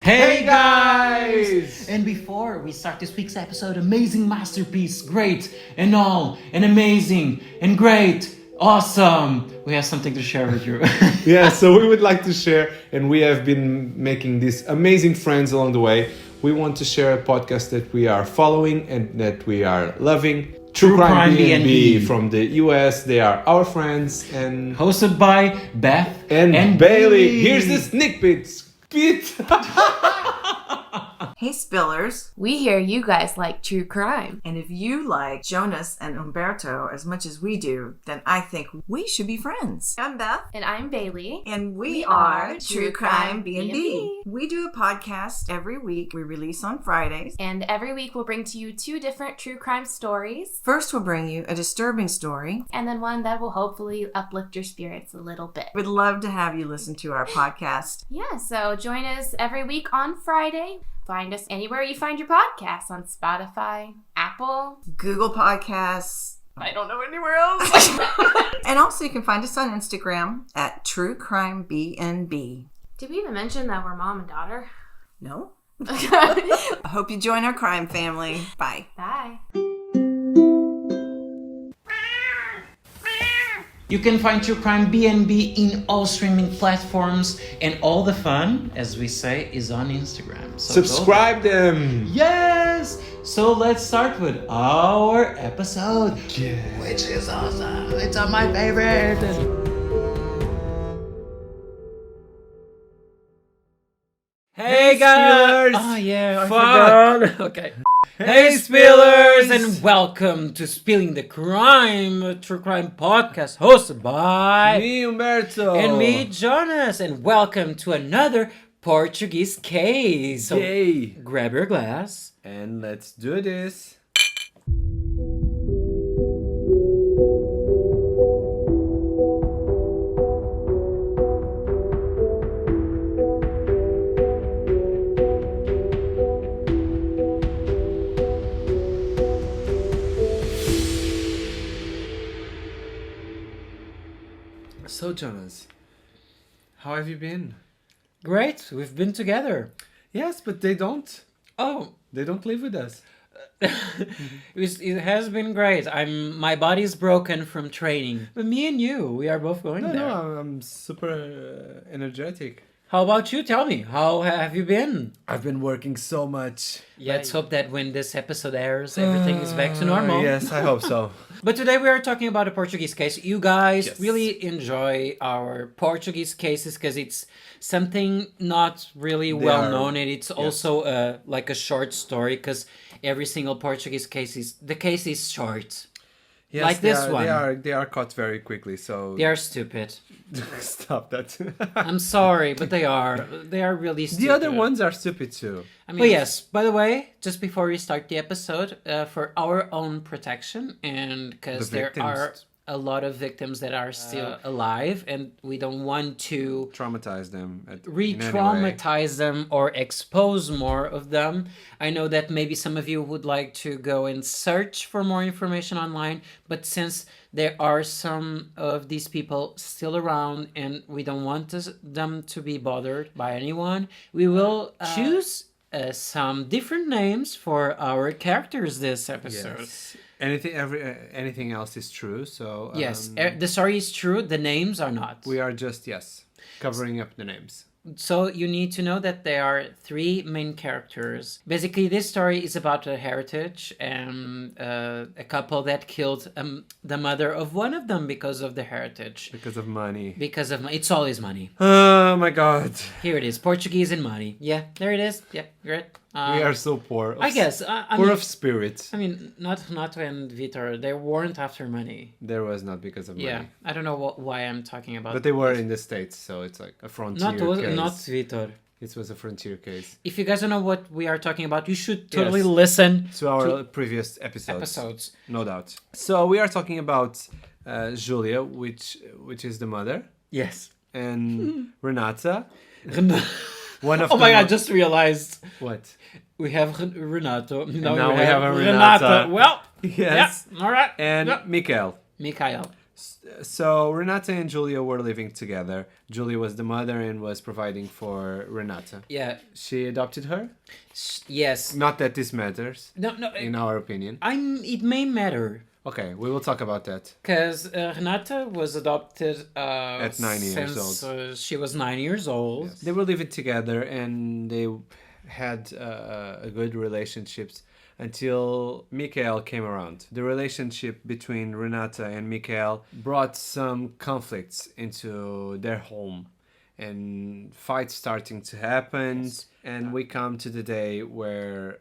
Hey guys! And before we start this week's episode, amazing masterpiece, great and all, and amazing and great, awesome. We have something to share with you. Yeah, so we would like to share, and we have been making these amazing friends along the way. We want to share a podcast that we are following and that we are loving. True Crime B&B from the US. They are our friends and hosted by Beth and Bailey. Here's the sneak peek. Hey Spillers, we hear you guys like true crime. and if you like Jonas and Umberto as much as we do, then I think we should be friends. I'm Beth, And I'm Bailey. and we We are are True Crime B&B. We do a podcast every week. We release on Fridays. And every week we'll bring to you 2 different true crime stories, First, we'll bring you a disturbing story. and then one that will hopefully uplift your spirits a little bit. We'd love to have you listen to our podcast. Yeah, so join us every week on Friday. Find us anywhere you find your podcasts, on Spotify, Apple. Google Podcasts. I don't know anywhere else. And also you can find us on Instagram at True Crime B&B. Did we even mention that we're mom and daughter? No? Bye. I hope you join our crime family. Bye. You can find True Crime B&B in all streaming platforms, and all the fun, as we say, is on Instagram. So Subscribe them. Yes! So let's start with our episode, Yeah. which is awesome. It's on my favorite. Hey guys! Spillers! Oh yeah, I Fuck. forgot. Okay. Hey, Spillers, Spillers! and welcome to Spilling the Crime, a true crime podcast hosted by Me, Umberto. and me, Jonas, and welcome to another Portuguese case. So Yay. grab your glass. And let's do this. So, Jonas, how have you been? Great, we've been together. Yes, but they don't. Oh, They don't live with us. it has been great. My body's broken from training, but me and you, we are both going there. No, I'm super energetic. How about you? Tell me, how have you been? I've been working so much. Let's hope that when this episode airs, everything is back to normal. Yes, I hope so. But today we are talking about a Portuguese case. You guys Yes. really enjoy our Portuguese cases because it's something not really They well are- known, and it's also like a short story because every single Portuguese case is short. Yes, Like they this are, one. They are caught very quickly, so They are stupid. stop that. I'm sorry, but they are really stupid. The other ones are stupid too. I mean, but yes, by the way, just before we start the episode, for our own protection, and because The there victims. are a lot of victims that are still alive, and we don't want to Traumatize them. In any way. re-traumatize them or expose more of them. I know that maybe some of you would like to go and search for more information online, but since there are some of these people still around and we don't want them to be bothered by anyone, we will choose some different names for our characters this episode. Yes. Anything else is true. So Yes, the story is true, the names are not. we are just covering up the names. So you need to know that there are 3 main characters. Basically, this story is about a heritage and a couple that killed the mother of one of them because of the heritage. Because of money. It's always money. Oh my God. Here it is, Portuguese and money. Yeah, there it is. Yeah, great. We are so poor. I guess. I Poor mean, of spirit. I mean, not when Vitor. They weren't after money. There was not because of money. Yeah, I don't know why I'm talking about. But they were in the States, so it's like a frontier case. Not Vitor. It was a frontier case. If you guys don't know what we are talking about, you should totally Yes. listen To our previous episodes. No doubt. So we are talking about Julia, which is the mother, Yes. and Renata. Ren- One of oh the my god, just realized what? we have Renato. Now we have a Renata. Well, Yes. yeah, all right. And Yeah. Mikael. Mikhail. So Renata and Julia were living together. Julia was the mother and was providing for Renata. Yeah. She adopted her. Yes. Not that this matters, No. in our opinion. It may matter. Okay, we will talk about that. Because Renata was adopted At 9 years since old. She was 9 years old. Yes. They were living together and they had a good relationships until Mikael came around. The relationship between Renata and Mikael brought some conflicts into their home and fights starting to happen. Yes. And we come to the day where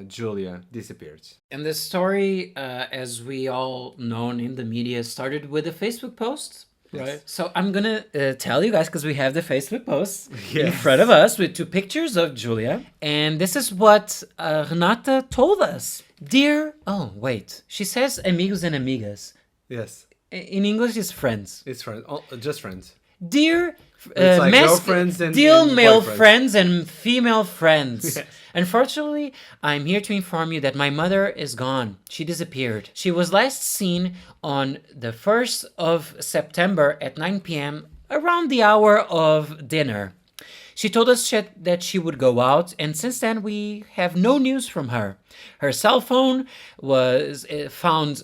Julia disappeared. And the story, as we all known in the media, started with a Facebook post. Yes. Right. So I'm gonna tell you guys, because we have the Facebook post in Yes. front of us with 2 pictures of Julia, and this is what Renata told us. Dear, oh wait, she says amigos and amigas. Yes. In English, it's friends. It's friends. Oh, just friends. Dear It's like girlfriends and male boyfriends. friends and female friends. Yes. Unfortunately, I'm here to inform you that my mother is gone. She disappeared. She was last seen on the 1st of September at 9 p.m. around the hour of dinner. She told us that she would go out, and since then we have no news from her. Her cell phone was found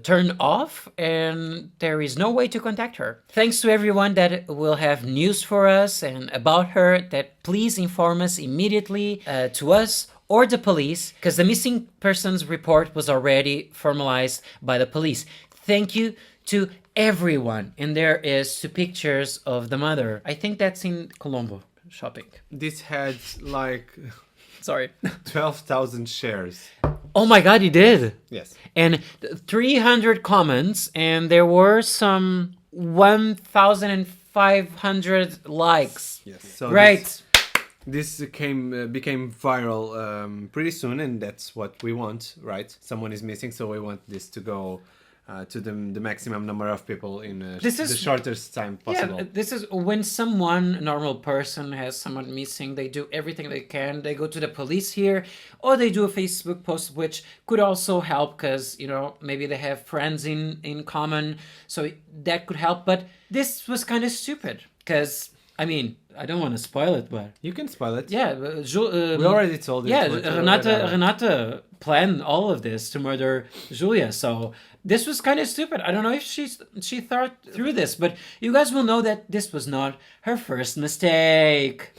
turned off, and there is no way to contact her. Thanks to everyone that will have news for us and about her, that please inform us immediately to us or the police, because the missing persons report was already formalized by the police. Thank you to everyone, and there is 2 pictures of the mother. I think that's in Colombo. Shopping. This had like Sorry. 12,000 shares. Oh my god, he did. Yes. And 300 comments, and there were some 1,500 likes. Yes. So Great. This became viral pretty soon, and that's what we want, right? Someone is missing, so we want this to go to the maximum number of people in the shortest time possible. Yeah, this is when someone, a normal person, has someone missing. They do everything they can. They go to the police here, or they do a Facebook post, which could also help because, maybe they have friends in common. So that could help. But this was kind of stupid because, I don't want to spoil it, but... You can spoil it. Yeah. We already told it. Yeah, Renata planned all of this to murder Julia, so... This was kind of stupid. I don't know if she thought through this, but you guys will know that this was not her first mistake.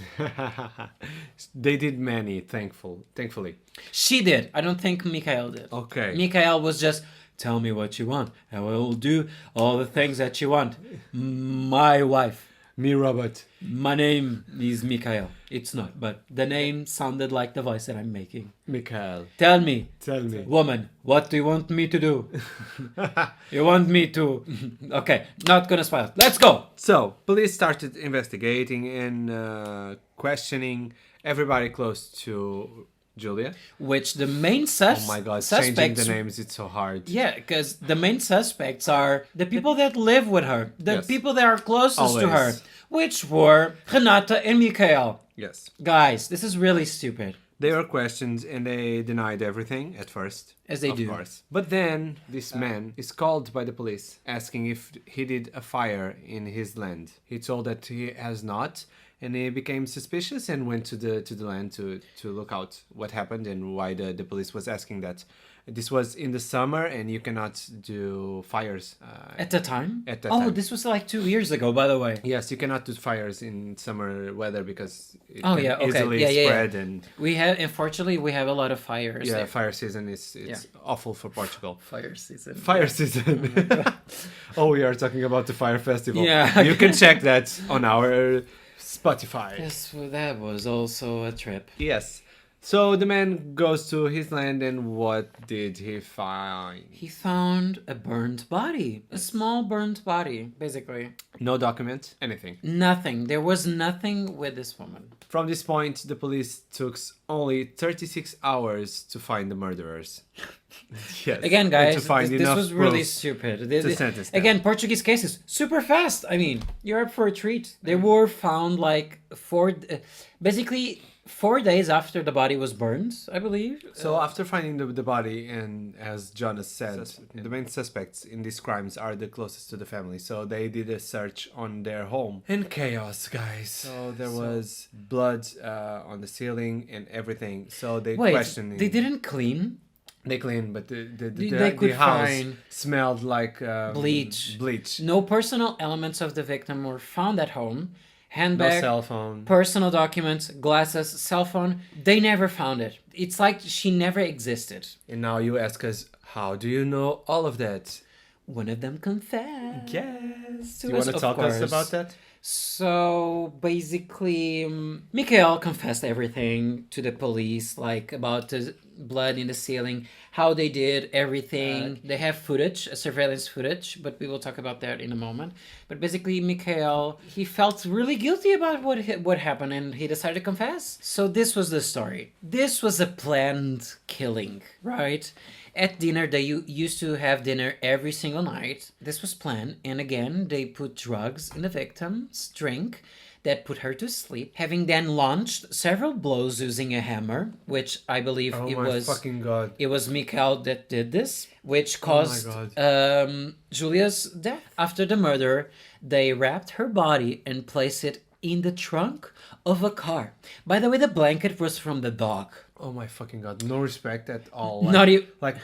They did many, thankfully. She did. I don't think Mikael did. Okay. Mikael was just, tell me what you want. I will do all the things that you want. My wife. Me, Robert. My name is Mikael. It's not, but the name sounded like the voice that I'm making. Mikael. Tell me. Woman, what do you want me to do? You want me to... Okay, not gonna spoil it. Let's go! So, police started investigating and questioning everybody close to Julia. Which the main suspects... Oh my god, changing the names, it's so hard. Yeah, because the main suspects are the people that live with her. The Yes. people that are closest Always. to her. Which were Renata and Mikael. Yes. Guys, this is really stupid. They were questioned and they denied everything at first. As they of do. Course. But then this man is called by the police asking if he did a fire in his land. He told that he has not, and he became suspicious and went to the land to look out what happened and why the police was asking that. This was in the summer and you cannot do fires. At the time? At that time. This was like 2 years ago, by the way. Yes, you cannot do fires in summer weather because it Oh, can yeah, okay. easily Yeah. spread and Unfortunately, we have a lot of fires. yeah, there. fire season is awful for Portugal. Fire season. Fire season. Oh, we are talking about the fire festival. Yeah. You can check that on our Spotify. Yes, well, that was also a trip. Yes. So the man goes to his land and what did he find? He found a burnt body. A small burnt body, basically. No document, anything. Nothing. There was nothing with this woman. From this point, the police took only 36 hours to find the murderers. Yes. Again, and guys, to find this enough was really proof stupid. to sentence them. Again, Portuguese cases, super fast. I mean, you're up for a treat. They were found like basically 4 days after the body was burned, I believe. So after finding the body, and as Jonas said, the main suspects in these crimes are the closest to the family. So they did a search on their home. And chaos, guys. So there was blood on the ceiling and everything. So they questioned. They didn't clean? They cleaned, but They could the house find smelled like bleach. Bleach. No personal elements of the victim were found at home. Handbag, No cell phone. personal documents, glasses, cell phone. They never found it. It's like she never existed. And now you ask us, how do you know all of that? One of them confessed. Yes. to Do you want us, to of talk us course. about that? So basically, Mikhail confessed everything to the police, like about the blood in the ceiling, how they did everything. They have footage, surveillance footage, but we will talk about that in a moment. But basically, Mikhail, he felt really guilty about what happened, and he decided to confess. So this was the story. This was a planned killing, right? At dinner, they used to have dinner every single night. This was planned. And again, they put drugs in the victim's drink that put her to sleep, having then launched several blows using a hammer, which I believe fucking God. it was Mikhail that did this, which caused Julia's death. After the murder, they wrapped her body and placed it in the trunk of a car. By the way, the blanket was from the dog. Oh my fucking God. No respect at all. Not even. Like,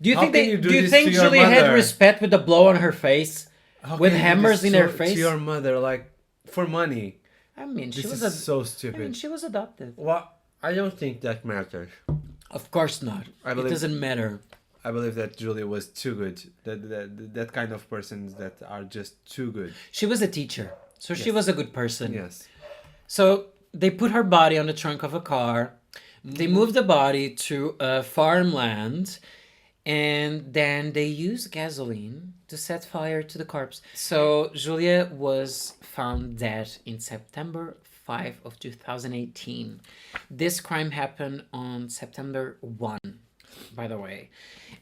Do you how think can you do this think to your Julia had mother? respect with the blow on her face, how with can you do hammers this in her to face? your mother, like, for money? I mean, she This was is so stupid. I mean, she was adopted. Well, I don't think that matters. Of course not. It doesn't matter. I believe that Julia was too good. That kind of persons that are just too good. She was a teacher, so she was a good person. Yes. So they put her body on the trunk of a car. They moved the body to a farmland, and then they used gasoline to set fire to the corpse. So Julia was found dead in September 5 of 2018. This crime happened on September 1, by the way.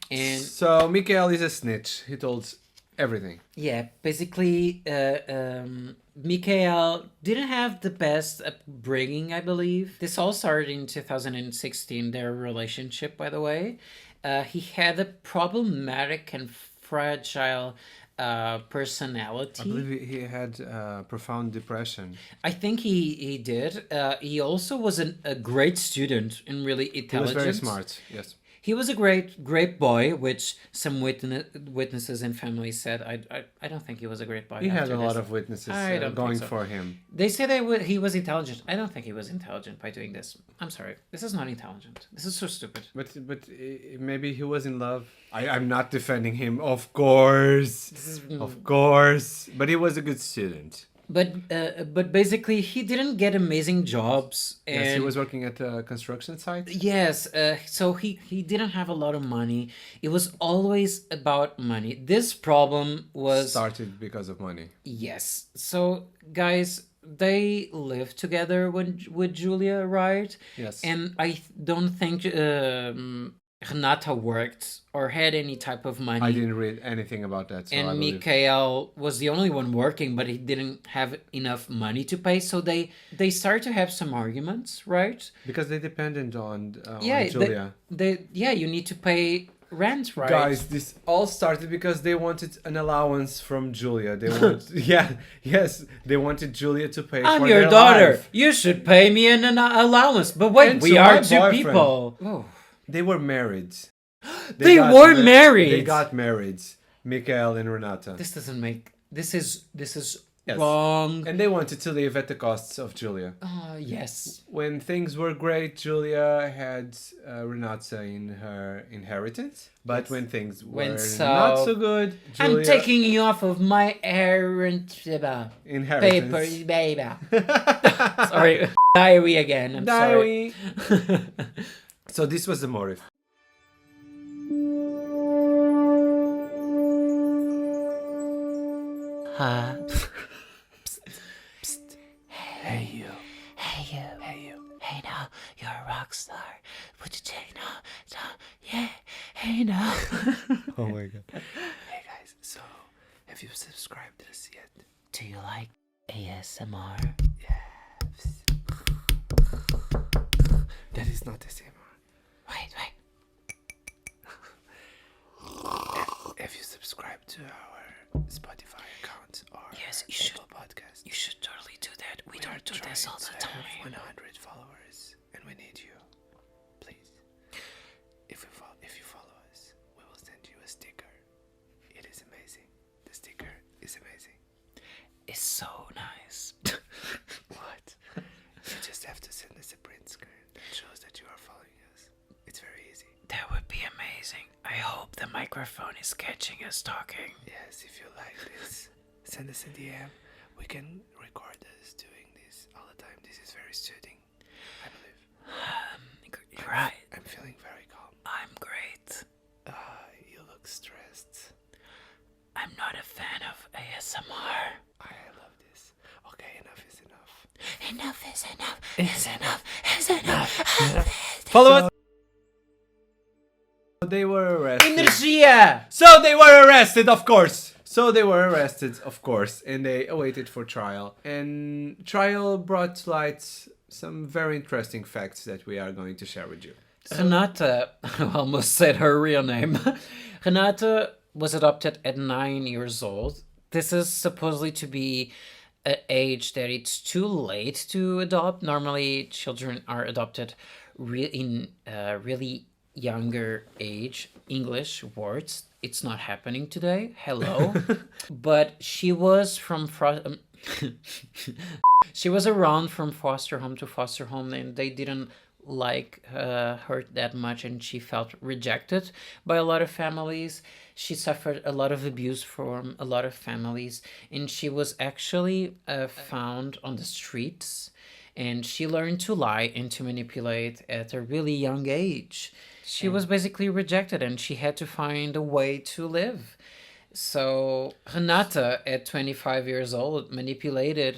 And so Mikhail is a snitch. He told everything. yeah, basically, Mikhail didn't have the best upbringing, I believe. This all started in 2016, their relationship, by the way. He had a problematic and fragile personality. I believe he had profound depression. I think he did. He also was a great student and really He was intelligent. very smart. Yes. He was a great boy, which some witnesses and family said. I don't think he was a great boy. He had after a lot this. of witnesses I don't going think so. for him. They say he was intelligent. I don't think he was intelligent by doing this. I'm sorry. This is not intelligent. This is so stupid. But maybe he was in love. I'm not defending him, of course. Of course. But he was a good student. But basically, he didn't get amazing jobs. And Yes, he was working at a construction site. yes, so he didn't have a lot of money. It was always about money. This problem was Started because of money. yes. So guys, they lived together with Julia, right? Yes. And I don't think Renata worked or had any type of money. I didn't read anything about that. So I And believe. Mikhail was the only one working, but he didn't have enough money to pay. So they started to have some arguments, right? Because they depended on Yeah, Julia. You need to pay rent, right? Guys, this all started because they wanted an allowance from Julia. They they wanted Julia to pay I'm for your their daughter. life. You should pay me an allowance. But wait, And we to are my two boyfriend. people. Oh. They were married. They got were married. They got married. Mikhail and Renata. This doesn't make. This is Yes. wrong. And they wanted to live at the costs of Julia. Yes. When things were great, Julia had Renata in her inheritance. But when things were not so good, Julia... I'm taking you off of my errant inheritance. paper, baby. Sorry, diary again. I'm sorry. Diary. So this was the motive. Hey you. Hey you. Hey you. Hey now, you're a rock star. Would you take no? Yeah. Hey now. Oh my god. Hey guys, so have you subscribed to this yet? Do you like ASMR? Yes. That is not ASMR. Wait. Have you subscribed to our Spotify account or Yes, you should. Apple Podcast? You should totally do that. We don't do this all the Have time. 100 followers, and we need you. Please, if you follow us, we will send you a sticker. It is amazing. The sticker is amazing. It's so nice. What? You just have to send us a print screen that shows that you are following us. It's very easy. That would be amazing. I hope the microphone is catching us talking. Yes, if you like this, send us a DM. We can record us doing this all the time. This is very soothing, I believe. You're right. I'm feeling very calm. I'm great. You look stressed. I'm not a fan of ASMR. I love this. Okay, enough is enough. Enough is enough. Is enough. Is enough. Follow us. They were arrested. Energia! So they were arrested, of course. And they awaited for trial. And trial brought to light some very interesting facts that we are going to share with you. Renata, I almost said her real name. Renata was adopted at 9 years old. This is supposedly to be an age that it's too late to adopt. Normally, children are adopted in really younger age. English words. It's not happening today. Hello. But she was she was around from foster home to foster home, and they didn't like her that much, and she felt rejected by a lot of families. She suffered a lot of abuse from a lot of families, and she was actually found on the streets, and she learned to lie and to manipulate at a really young age. She was basically rejected, and she had to find a way to live. So Renata, at 25 years old, manipulated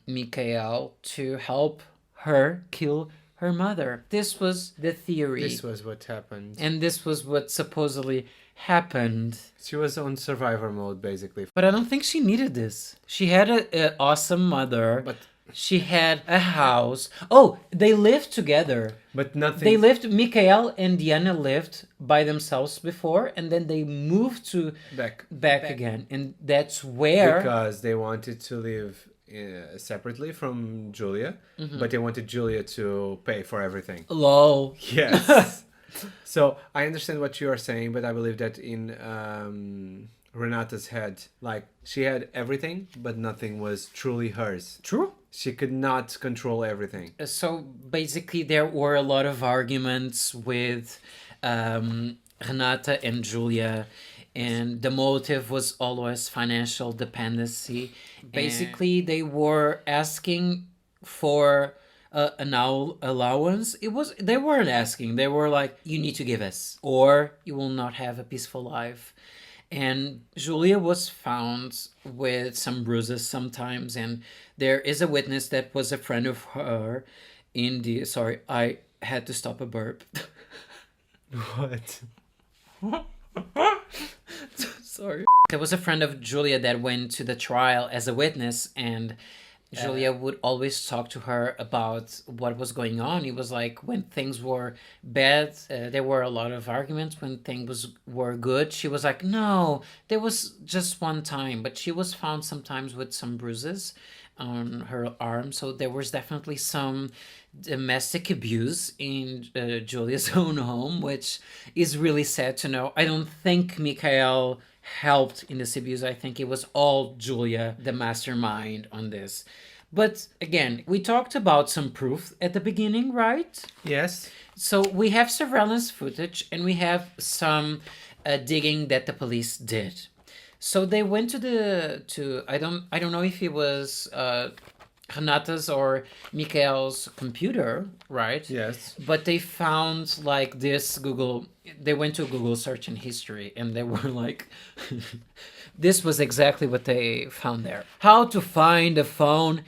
Michael to help her kill her mother. This was the theory. This was what happened. And this was what supposedly happened. She was on survivor mode, basically. But I don't think she needed this. She had an awesome mother. But she had a house. Oh, they lived together. But nothing. They lived, Michael and Diana lived by themselves before, and then they moved to back again. And that's where... Because they wanted to live separately from Julia, but they wanted Julia to pay for everything. Lol. Yes. So I understand what you are saying, but I believe that in Renata's head, like, she had everything, but nothing was truly hers. True. She could not control everything. So basically there were a lot of arguments with Renata and Julia, and the motive was always financial dependency. Basically, they were asking for an allowance. They weren't asking. They were like, you need to give us, or you will not have a peaceful life. And Julia was found with some bruises sometimes, and there is a witness that was a friend of her in the... Sorry, I had to stop a burp. What? Sorry. There was a friend of Julia that went to the trial as a witness, and Julia would always talk to her about what was going on. It was like when things were bad, there were a lot of arguments. When things were good, she was like, no, there was just one time. But she was found sometimes with some bruises on her arm. So there was definitely some domestic abuse in Julia's own home, which is really sad to know. I don't think Michael helped in this abuse. I think it was all Julia, the mastermind on this. But again, we talked about some proof at the beginning, right? Yes. So we have surveillance footage, and we have some digging that the police did. So they went to I don't know if it was Renata's or Michael's computer, right? Yes. But they found like this they went to Google search and history, and they were like, this was exactly what they found there. How to find a phone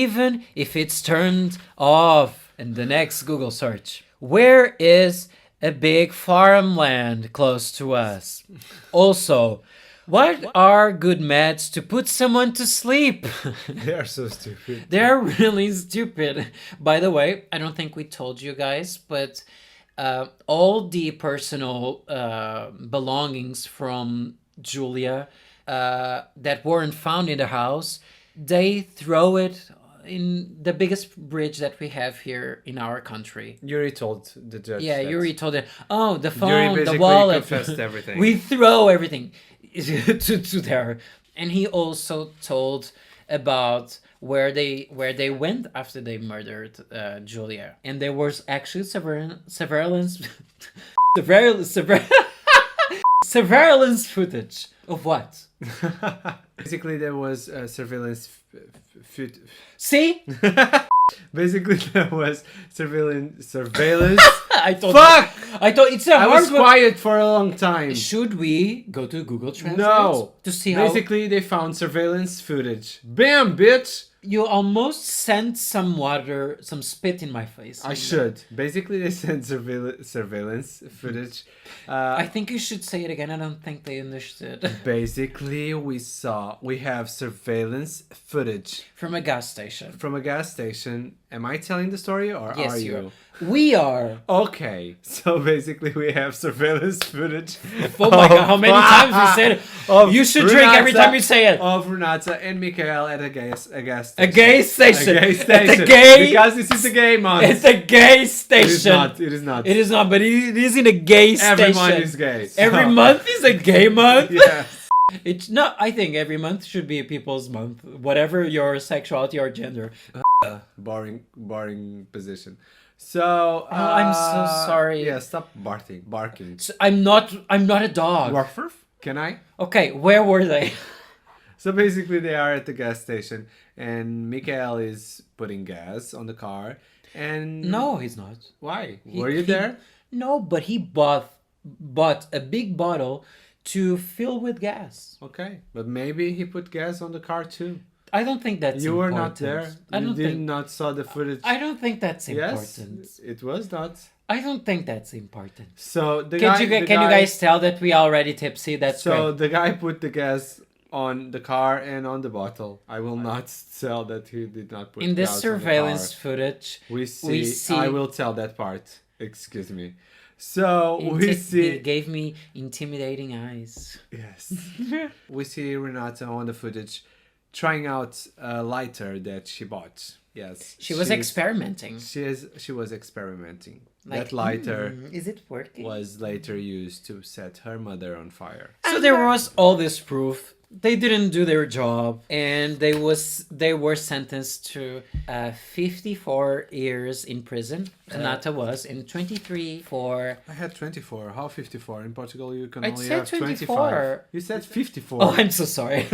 even if it's turned off in the next Google search. Where is a big farmland close to us? Also, what are good meds to put someone to sleep? They are so stupid. They're really stupid. By the way, I don't think we told you guys, but all the personal belongings from Julia that weren't found in the house, they throw it in the biggest bridge that we have here in our country. Yuri told the judge. Yeah, that. Yuri told it. Oh, the Yuri phone, the basically wallet. confessed everything. We throw everything to there. And he also told about where they went after they murdered Julia. And there was actually surveillance surveillance footage of what? Basically, there was surveillance. See? Basically, there was surveillance. I thought. Fuck! I thought it's a I hard was word. quiet for a long time. Should we go to Google Translate? No. To see how Basically, they found surveillance footage. Bam, bitch! you almost sent some water, some spit in my face. I should. Basically, they sent surveillance footage. I think you should say it again. I don't think they understood. Basically, we have surveillance footage From a gas station. from a gas station. Am I telling the story or Yes, are you you? are. We are. Okay, so basically we have surveillance footage. Oh my god, how many times you said it? Of You should drink every Renata- time you say it. Of Renata and Mikael at a gas station. A gay station. A gay It's station. a gay. Because this is a gay month. It's a gay It station. is not. It is not. It is not, but it is in a gay station. Every month is gay. so- Every month is a gay month. Yes. It's not. I think every month should be a people's month, whatever your sexuality or gender. Boring position. So. I'm so sorry. Yeah, stop barking. So I'm not a dog. Ruff, ruff. Can I? Okay, where were they? So basically, they are at the gas station, and Mikael is putting gas on the car. And No, he's not. why? Were you there? No, but he bought a big bottle to fill with gas. Okay, but maybe he put gas on the car too. I don't think that's You were important. not there. I You don't did think. not saw the footage. I don't think that's Yes, important. it was not. I don't think that's important. So the Can guy. you guys tell that we already tipsy? That's So great. the guy put the gas on the car and on the bottle. I will not tell that he did not put In this gas on the surveillance car. footage, We see. I will tell that part. Excuse me. So we see. It gave me intimidating eyes. Yes. We see Renata on the footage trying out a lighter that she bought. Yes. She was experimenting. She was experimenting. Like, that lighter is it working? was later used to set her mother on fire. So there was all this proof. They didn't do their job, and they were sentenced to 54 years in prison. Renata was, and 23 for. I had 24. How 54? In Portugal, you can I only said have 24. 25. You said 54. Oh, I'm so sorry.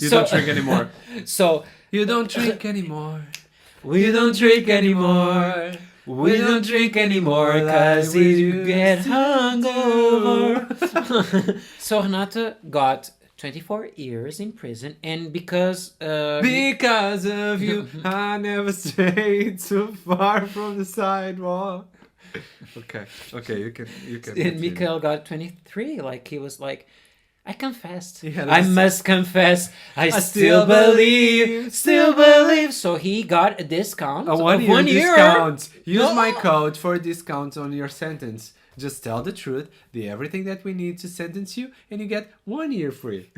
You don't drink anymore. So You don't drink anymore. we don't drink anymore. We don't drink anymore cause we get hungover. So Renata got 24 years in prison, and because Because of you, I never strayed too far from the sidewalk. Okay, you can. and continue. Mikael got 23, like he was like, I confessed. Yeah, I that's- must confess. I still still believe. So he got a discount A of 1 year 1 year. discount. Use No. my code for a discount on your sentence. Just tell the truth, everything that we need to sentence you, and you get 1 year free.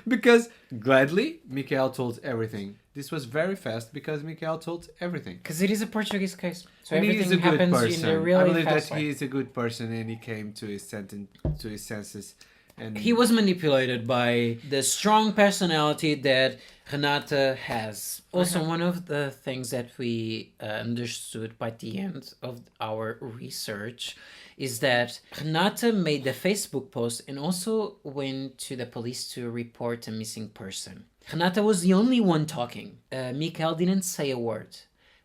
Because gladly, Mikael told everything. This was very fast because Mikael told everything. Because it is a Portuguese case. So And everything happens in a I really believe fast that way. he is a good person and he came to his senses. And He was manipulated by the strong personality that Renata has. Also, one of the things that we understood by the end of our research is that Renata made the Facebook post and also went to the police to report a missing person. Renata was the only one talking. Mikael didn't say a word.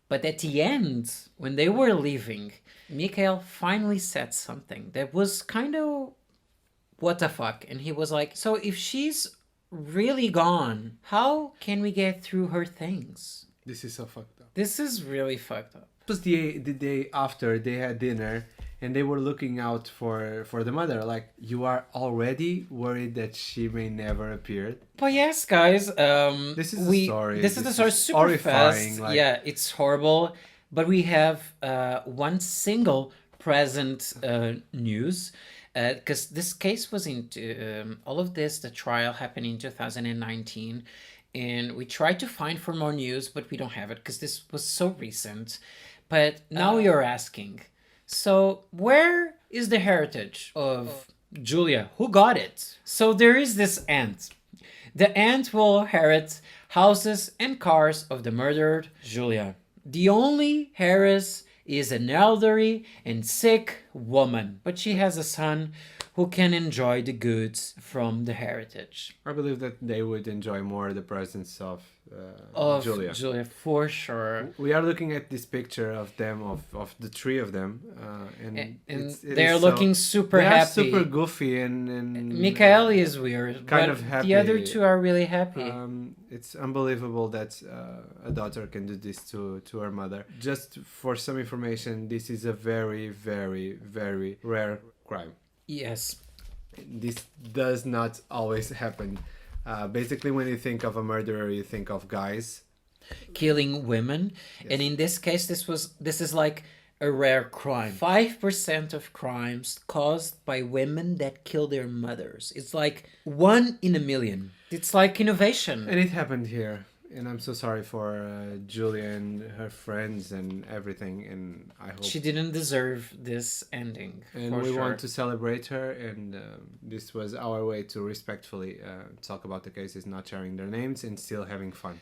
But at the end, when they were leaving, Mikael finally said something that was kind of what the fuck. And he was like, so if she's really gone. How can we get through her things? This is so fucked up. This is really fucked up. It was the day after they had dinner, and they were looking out for the mother. Like, you are already worried that she may never appear. But yes, guys, This is the story. This is the story, super horrifying, fast. like- Yeah, it's horrible. But we have one single present news, because this case was into all of this. The trial happened in 2019, and we tried to find for more news, but we don't have it because this was so recent. But now you're asking, so where is the heritage of Julia? Who got it? So there is this aunt. The aunt will inherit houses and cars of the murdered Julia. The only heiress is an elderly and sick woman, but she has a son who can enjoy the goods from the heritage. I believe that they would enjoy more the presence of Julia. Julia, for sure. We are looking at this picture of them, of the three of them, and And it they're is looking so, super they are happy. super goofy and Mikael is weird, kind but of happy. the other two are really happy. It's unbelievable that a daughter can do this to her mother. Just for some information, this is a very, very, very rare crime. Yes. This does not always happen. Basically, when you think of a murderer, you think of guys. Killing women, and in this case this is like a rare crime. 5% of crimes caused by women that kill their mothers. It's like 1 in a million. It's like innovation. And it happened here. And I'm so sorry for Julia and her friends and everything. And I hope She didn't deserve this ending. and for we sure. want to celebrate her. And this was our way to respectfully talk about the cases, not sharing their names and still having fun.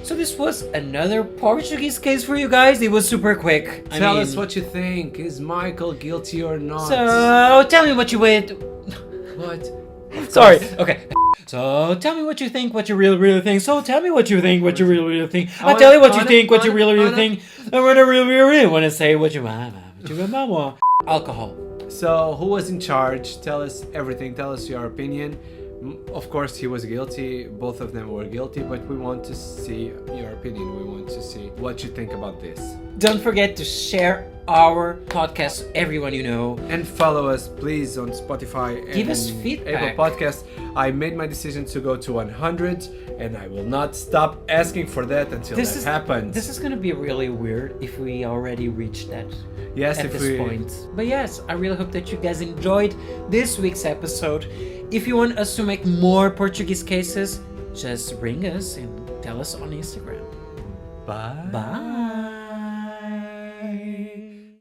So this was another Portuguese case for you guys. It was super quick. Tell us what you think. Is Michael guilty or not? So tell me what you would. What? Sorry. Okay. So tell me what you think, what you really think. So tell me what you think, what you really think. I'll tell you what you think, what you really think. I want to really want to say what you want. Alcohol. So, who was in charge? Tell us everything. Tell us your opinion. Of course, he was guilty. Both of them were guilty, but we want to see your opinion. We want to see what you think about this. Don't forget to share our podcast with everyone you know. And follow us, please, on Spotify and Give us feedback. Apple Podcast. I made my decision to go to 100, and I will not stop asking for that until that happens. This is gonna be really weird if we already reached that. Yes, at if this we point. But yes, I really hope that you guys enjoyed this week's episode. If you want us to make more Portuguese cases, just ring us and tell us on Instagram. Bye. Bye.